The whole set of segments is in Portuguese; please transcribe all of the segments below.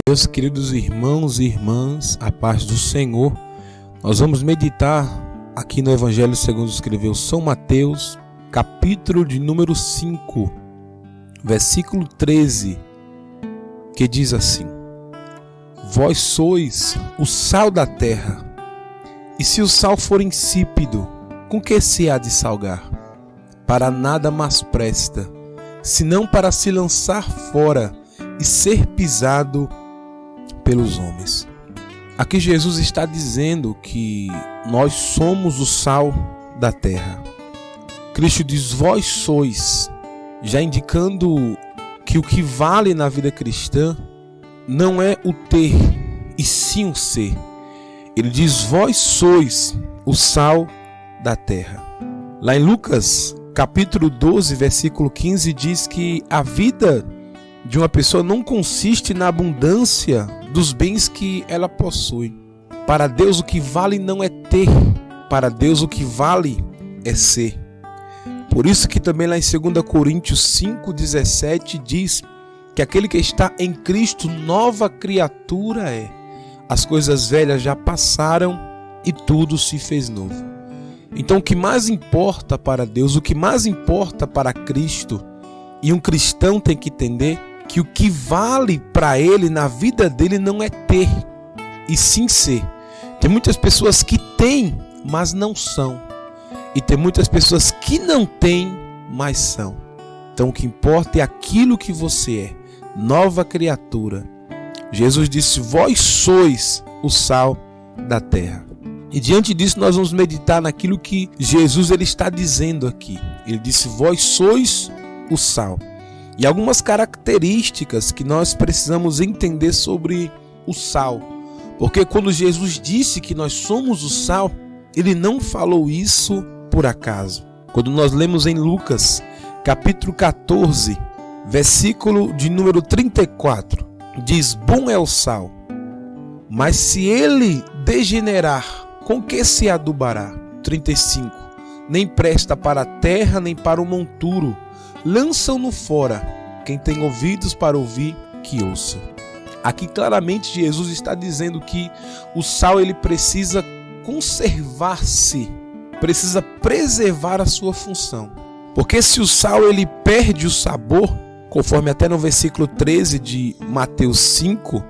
Meus queridos irmãos e irmãs, a paz do Senhor, nós vamos meditar aqui no Evangelho segundo escreveu São Mateus, capítulo de número 5, versículo 13, que diz assim: Vós sois o sal da terra, e se o sal for insípido, com que se há de salgar? Para nada mais presta, senão para se lançar fora e ser pisado pelos homens. Aqui Jesus está dizendo que nós somos o sal da terra. Cristo diz: vós sois, já indicando que o que vale na vida cristã não é o ter, e sim o ser. Ele diz: vós sois o sal da terra. Lá em Lucas, capítulo 12, versículo 15, diz que a vida de uma pessoa não consiste na abundância dos bens que ela possui. Para Deus o que vale não é ter, para Deus o que vale é ser. Por isso que também lá em 2 Coríntios 5,17 diz que aquele que está em Cristo, nova criatura é. As coisas velhas já passaram e tudo se fez novo. Então o que mais importa para Deus, o que mais importa para Cristo, e um cristão tem que entender que o que vale para ele na vida dele não é ter, e sim ser. Tem muitas pessoas que têm, mas não são. E tem muitas pessoas que não têm, mas são. Então o que importa é aquilo que você é, nova criatura. Jesus disse: vós sois o sal da terra. E diante disso nós vamos meditar naquilo que Jesus ele está dizendo aqui. Ele disse: vós sois o sal. E algumas características que nós precisamos entender sobre o sal. Porque quando Jesus disse que nós somos o sal, ele não falou isso por acaso. Quando nós lemos em Lucas, capítulo 14, versículo de número 34, diz: bom é o sal, mas se ele degenerar, com que se adubará? 35, nem presta para a terra, nem para o monturo. Lançam-no fora. Quem tem ouvidos para ouvir, que ouça. Aqui claramente Jesus está dizendo que o sal ele precisa conservar-se, precisa preservar a sua função. Porque se o sal ele perde o sabor, conforme até no versículo 13 de Mateus 5,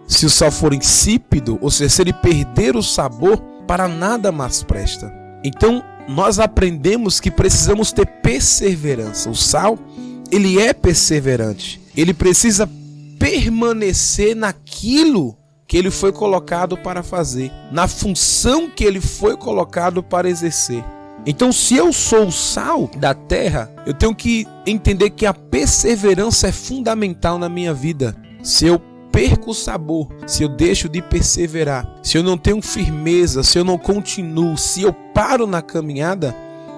se o sal for insípido, ou seja, se ele perder o sabor, para nada mais presta. Então nós aprendemos que precisamos ter perseverança. O sal, ele é perseverante. Ele precisa permanecer naquilo que ele foi colocado para fazer, na função que ele foi colocado para exercer. Então, se eu sou o sal da terra, eu tenho que entender que a perseverança é fundamental na minha vida. Se eu perco o sabor, se eu deixo de perseverar, se eu não tenho firmeza, se eu não continuo, se eu paro na caminhada,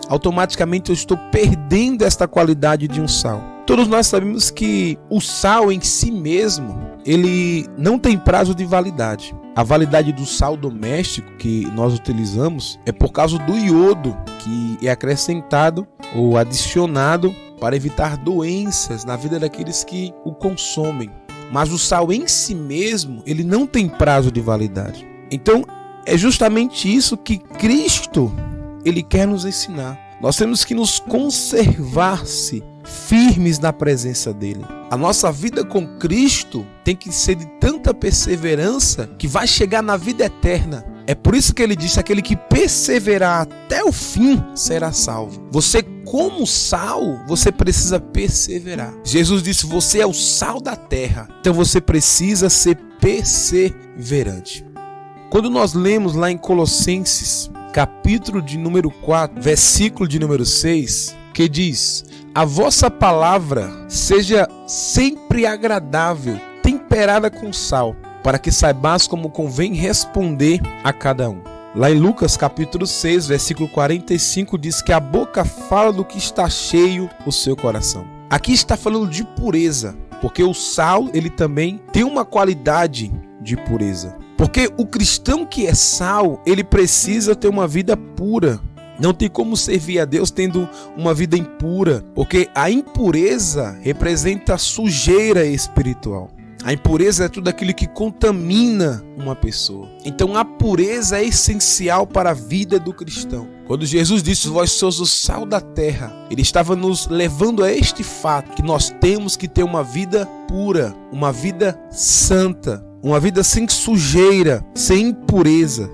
automaticamente eu estou perdendo esta qualidade de um sal. Todos nós sabemos que o sal em si mesmo, ele não tem prazo de validade. A validade do sal doméstico que nós utilizamos é por causa do iodo que é acrescentado ou adicionado para evitar doenças na vida daqueles que o consomem. Mas o sal em si mesmo, ele não tem prazo de validade. Então, é justamente isso que Cristo, ele quer nos ensinar. Nós temos que nos conservar-se firmes na presença dele. A nossa vida com Cristo tem que ser de tanta perseverança que vai chegar na vida eterna. É por isso que ele disse: aquele que perseverar até o fim será salvo. Você, como sal, você precisa perseverar. Jesus disse: você é o sal da terra. Então você precisa ser perseverante. Quando nós lemos lá em Colossenses, capítulo de número 4, versículo de número 6, que diz: a vossa palavra seja sempre agradável, temperada com sal, para que saibais como convém responder a cada um. Lá em Lucas capítulo 6, versículo 45, diz que a boca fala do que está cheio o seu coração. Aqui está falando de pureza, porque o sal ele também tem uma qualidade de pureza. Porque o cristão que é sal, ele precisa ter uma vida pura. Não tem como servir a Deus tendo uma vida impura, porque a impureza representa a sujeira espiritual. A impureza é tudo aquilo que contamina uma pessoa. Então a pureza é essencial para a vida do cristão. Quando Jesus disse, vós sois o sal da terra, ele estava nos levando a este fato, que nós temos que ter uma vida pura, uma vida santa, uma vida sem sujeira, sem impureza.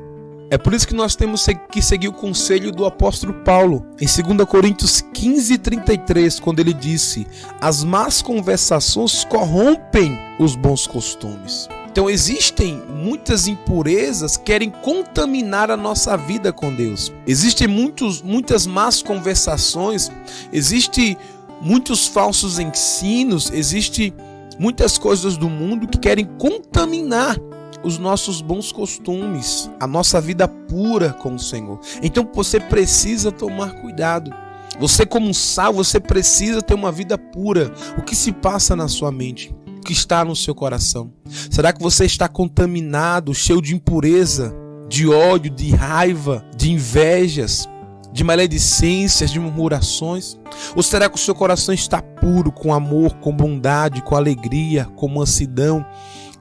É por isso que nós temos que seguir o conselho do apóstolo Paulo, em 2 Coríntios 15:33, quando ele disse, as más conversações corrompem os bons costumes. Então existem muitas impurezas que querem contaminar a nossa vida com Deus. Existem muitas más conversações, existem muitos falsos ensinos, existem muitas coisas do mundo que querem contaminar os nossos bons costumes, a nossa vida pura com o Senhor. Então você precisa tomar cuidado. Você como sal, você precisa ter uma vida pura. O que se passa na sua mente? O que está no seu coração? Será que você está contaminado, cheio de impureza, de ódio, de raiva, de invejas, de maledicências, de murmurações? Ou será que o seu coração está puro, com amor, com bondade, com alegria, com mansidão,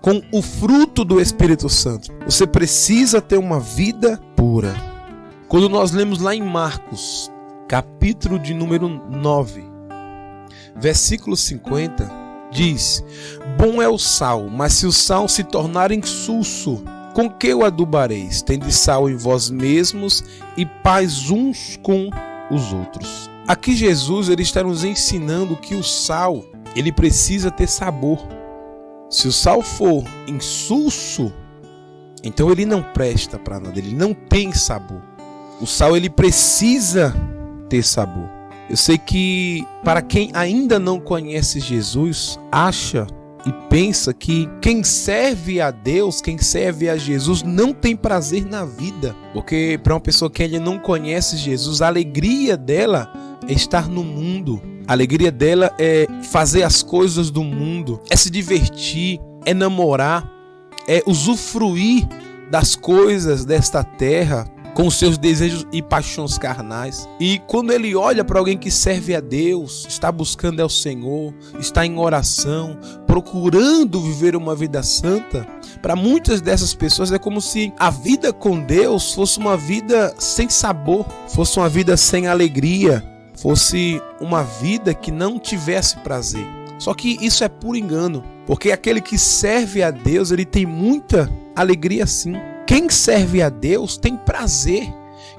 com o fruto do Espírito Santo? Você precisa ter uma vida pura. Quando nós lemos lá em Marcos, capítulo de número 9, versículo 50, diz, bom é o sal, mas se o sal se tornar insulso, com que o adubareis? Tende sal em vós mesmos e paz uns com os outros. Aqui Jesus ele está nos ensinando que o sal ele precisa ter sabor. Se o sal for insulso, então ele não presta para nada, ele não tem sabor. O sal ele precisa ter sabor. Eu sei que para quem ainda não conhece Jesus, acha e pensa que quem serve a Deus, quem serve a Jesus não tem prazer na vida. Porque para uma pessoa que ainda não conhece Jesus, a alegria dela é estar no mundo. A alegria dela é fazer as coisas do mundo, é se divertir, é namorar, é usufruir das coisas desta terra com os seus desejos e paixões carnais. E quando ele olha para alguém que serve a Deus, está buscando ao Senhor, está em oração, procurando viver uma vida santa, para muitas dessas pessoas é como se a vida com Deus fosse uma vida sem sabor, fosse uma vida sem alegria, fosse uma vida que não tivesse prazer. Só que isso é puro engano, porque aquele que serve a Deus, ele tem muita alegria sim. Quem serve a Deus tem prazer.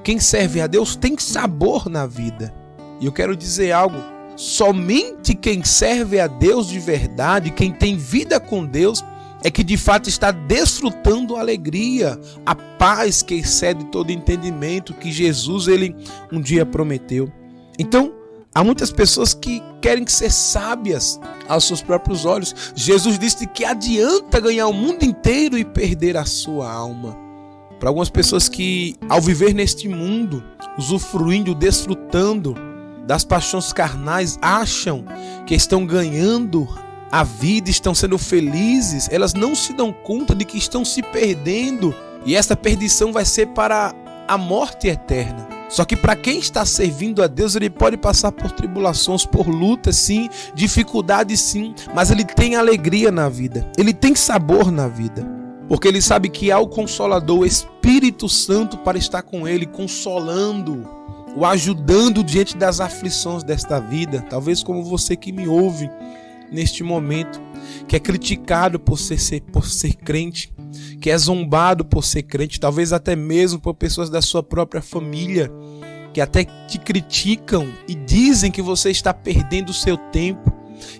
Quem serve a Deus tem sabor na vida. E eu quero dizer algo, somente quem serve a Deus de verdade, quem tem vida com Deus, é que de fato está desfrutando a alegria, a paz que excede todo entendimento que Jesus ele um dia prometeu. Então, há muitas pessoas que querem ser sábias aos seus próprios olhos. Jesus disse que adianta ganhar o mundo inteiro e perder a sua alma. Para algumas pessoas que, ao viver neste mundo, usufruindo, desfrutando das paixões carnais, acham que estão ganhando a vida, estão sendo felizes, elas não se dão conta de que estão se perdendo. E essa perdição vai ser para a morte eterna. Só que para quem está servindo a Deus, ele pode passar por tribulações, por lutas sim, dificuldades sim, mas ele tem alegria na vida, ele tem sabor na vida, porque ele sabe que há o Consolador, o Espírito Santo para estar com ele, consolando, o ajudando diante das aflições desta vida. Talvez como você que me ouve neste momento, que é criticado por ser crente, que é zombado por ser crente, talvez até mesmo por pessoas da sua própria família, que até te criticam e dizem que você está perdendo o seu tempo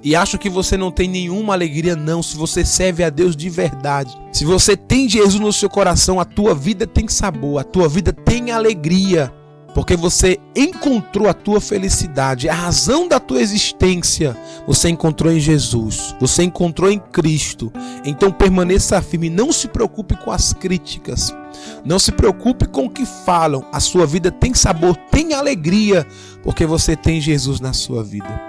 e acham que você não tem nenhuma alegria. Não, se você serve a Deus de verdade, se você tem Jesus no seu coração, a tua vida tem sabor, a tua vida tem alegria, porque você encontrou a tua felicidade, a razão da tua existência, você encontrou em Jesus, você encontrou em Cristo. Então permaneça firme, não se preocupe com as críticas, não se preocupe com o que falam. A sua vida tem sabor, tem alegria, porque você tem Jesus na sua vida.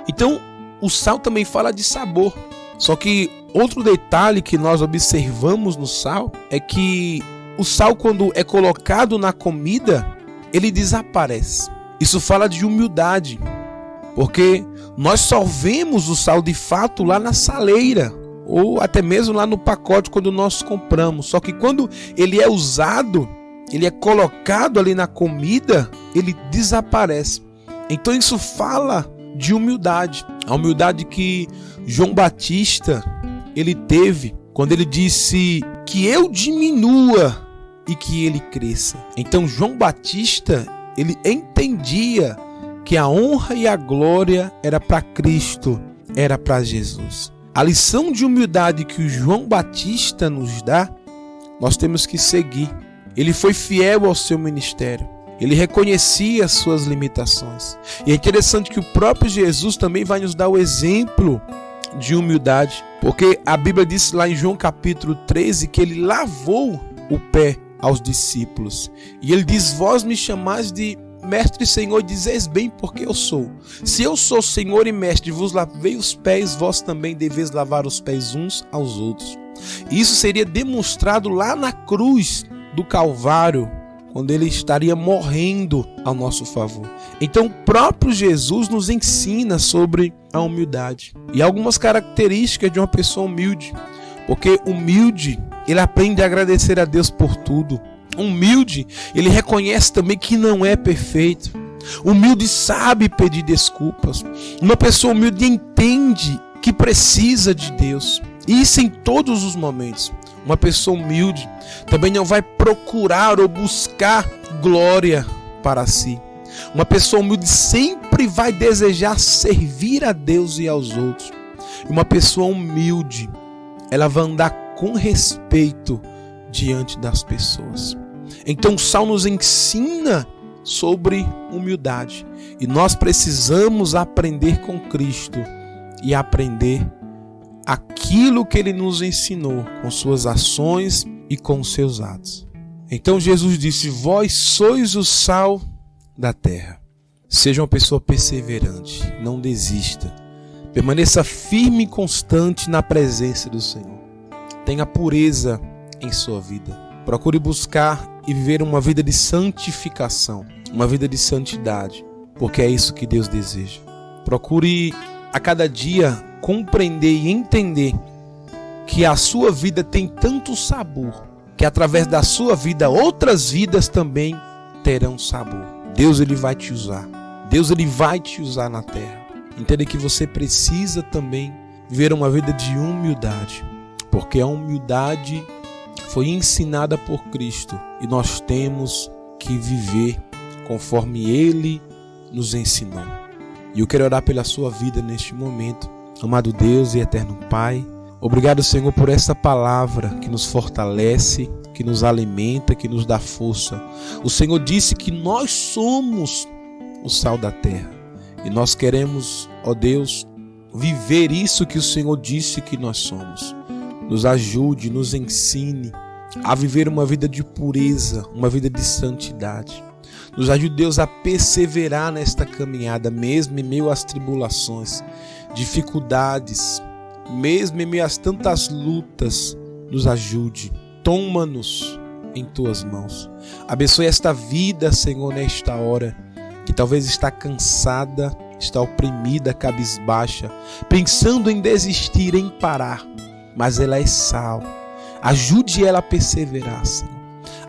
Então o sal também fala de sabor. Só que outro detalhe que nós observamos no sal é que o sal, quando é colocado na comida, ele desaparece. Isso fala de humildade, porque nós só vemos o sal de fato lá na saleira, ou até mesmo lá no pacote quando nós compramos. Só que quando ele é usado, ele é colocado ali na comida, ele desaparece. Então isso fala de humildade. A humildade que João Batista ele teve quando ele disse que eu diminua e que ele cresça. Então João Batista, ele entendia que a honra e a glória era para Cristo, era para Jesus. A lição de humildade que o João Batista nos dá, nós temos que seguir. Ele foi fiel ao seu ministério. Ele reconhecia as suas limitações. E é interessante que o próprio Jesus também vai nos dar o exemplo de humildade. Porque a Bíblia diz lá em João capítulo 13 que ele lavou o pé aos discípulos. E ele diz, vós me chamais de mestre e Senhor, e dizeis bem porque eu sou. Se eu sou Senhor e mestre e vos lavei os pés, vós também deveis lavar os pés uns aos outros. E isso seria demonstrado lá na cruz do Calvário, quando ele estaria morrendo ao nosso favor. Então o próprio Jesus nos ensina sobre a humildade e algumas características de uma pessoa humilde, porque humilde, ele aprende a agradecer a Deus por tudo. Humilde, ele reconhece também que não é perfeito. Humilde sabe pedir desculpas. Uma pessoa humilde entende que precisa de Deus, e isso em todos os momentos. Uma pessoa humilde também não vai procurar ou buscar glória para si. Uma pessoa humilde sempre vai desejar servir a Deus e aos outros. E uma pessoa humilde, ela vai andar com respeito diante das pessoas. Então o Salmo nos ensina sobre humildade. E nós precisamos aprender com Cristo e aprender aquilo que ele nos ensinou com suas ações e com seus atos. Então Jesus disse, vós sois o sal da terra. Seja uma pessoa perseverante, não desista. Permaneça firme e constante na presença do Senhor. Tenha pureza em sua vida. Procure buscar e viver uma vida de santificação, uma vida de santidade, porque é isso que Deus deseja. Procure a cada dia compreender e entender que a sua vida tem tanto sabor, que através da sua vida outras vidas também terão sabor. Deus ele vai te usar. Deus ele vai te usar na terra. Entenda que você precisa também viver uma vida de humildade, porque a humildade foi ensinada por Cristo e nós temos que viver conforme Ele nos ensinou. E eu quero orar pela sua vida neste momento. Amado Deus e eterno Pai, obrigado, Senhor, por essa palavra que nos fortalece, que nos alimenta, que nos dá força. O Senhor disse que nós somos o sal da terra e nós queremos, ó Deus, viver isso que o Senhor disse que nós somos. Nos ajude, nos ensine a viver uma vida de pureza, uma vida de santidade. Nos ajude, Deus, a perseverar nesta caminhada, mesmo em meio às tribulações, dificuldades, mesmo em meio às tantas lutas. Nos ajude, toma-nos em tuas mãos. Abençoe esta vida, Senhor, nesta hora, que talvez está cansada, está oprimida, cabisbaixa, pensando em desistir, em parar, mas ela é sal. Ajude ela a perseverar, Senhor.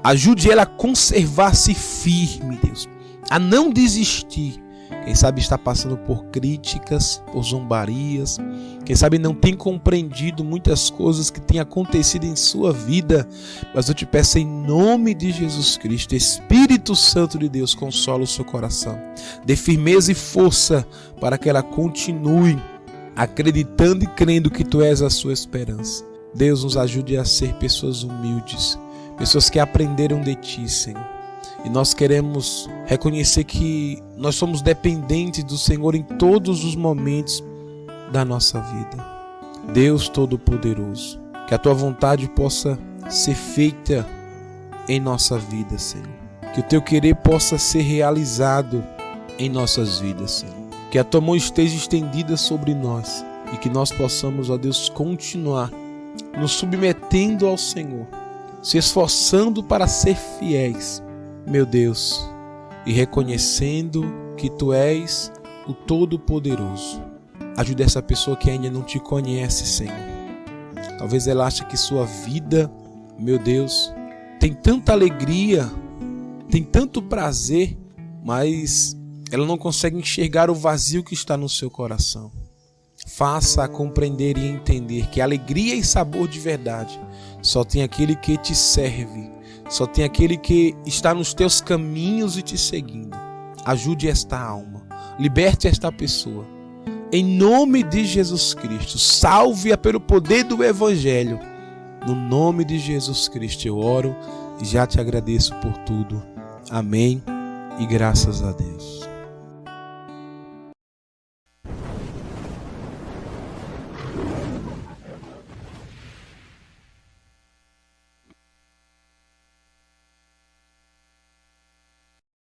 Ajude ela a conservar-se firme, Deus, a não desistir. Quem sabe está passando por críticas, por zombarias. Quem sabe não tem compreendido muitas coisas que têm acontecido em sua vida. Mas eu te peço em nome de Jesus Cristo, Espírito Santo de Deus, consola o seu coração. Dê firmeza e força para que ela continue acreditando e crendo que Tu és a sua esperança. Deus, nos ajude a ser pessoas humildes, pessoas que aprenderam de Ti, Senhor. E nós queremos reconhecer que nós somos dependentes do Senhor em todos os momentos da nossa vida. Deus Todo-Poderoso, que a Tua vontade possa ser feita em nossa vida, Senhor. Que o Teu querer possa ser realizado em nossas vidas, Senhor. Que a Tua mão esteja estendida sobre nós e que nós possamos, ó Deus, continuar nos submetendo ao Senhor, se esforçando para ser fiéis, meu Deus, e reconhecendo que Tu és o Todo-Poderoso. Ajude essa pessoa que ainda não Te conhece, Senhor. Talvez ela ache que sua vida, meu Deus, tem tanta alegria, tem tanto prazer, mas ela não consegue enxergar o vazio que está no seu coração. Faça-a compreender e entender que alegria e sabor de verdade só tem aquele que te serve, só tem aquele que está nos teus caminhos e te seguindo. Ajude esta alma, liberte esta pessoa. Em nome de Jesus Cristo, salve-a pelo poder do Evangelho. No nome de Jesus Cristo eu oro e já te agradeço por tudo. Amém e graças a Deus.